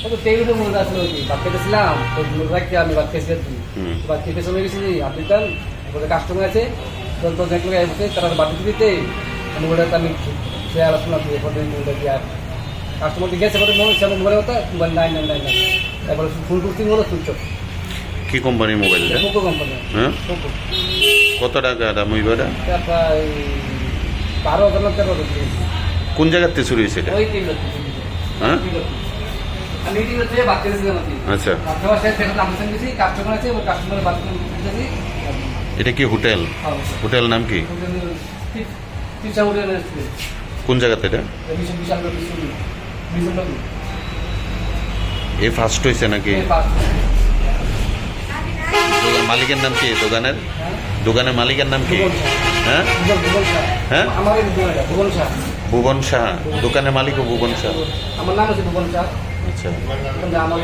তো তেইলে মনে আসলে কি বাদ খেতেছিলাম তো রাখতে আমি বাদ খেয়েছি বাদ খেতে চলে গেছি আপনি তার বলে কাস্টমার আছে তো দেখলো বসে তারা বাড়ি দিতে আমি ওটা আমি সে আলোচনা দিয়ে দিয়ে কাস্টমারকে গেছে বলে মনে হচ্ছে মোবাইল কথা মোবাইল নাই নাই নাই নাই তারপরে ফুল টুস্টিং হলো সুইচ অফ। কি কোম্পানির মোবাইলটা? Poco company. হ্যাঁ, পোকো। কত টাকা দাম হইবাটা? প্রায় 12,000 না 13,000। কোন জায়গাতে চুরি হয়েছে এটা? ওই তিন হ্যাঁ, আমি এই তিন বাদ খেতেছিলাম আর কি। আচ্ছা, কাস্টমার সাথে সেটা আমি সঙ্গে কাস্টমার আছে ওই কাস্টমারের বাদ খেতেছি। এটা কি হোটেল? হোটেল নাম কি? তিনটা হোটেল আছে। কোন জায়গাতে এটা? বিশাল এই ফার্স্ট হয়েছে নাকি? মালিকের নাম কি দোকানের? দোকানের মালিকের নাম কি? হ্যাঁ হ্যাঁ, আমার ভুবন শাহ। ভুবন শাহ দোকানের মালিক ও ভুবন শাহ। আমার নাম আছে ভুবন শাহ। আচ্ছা, আমার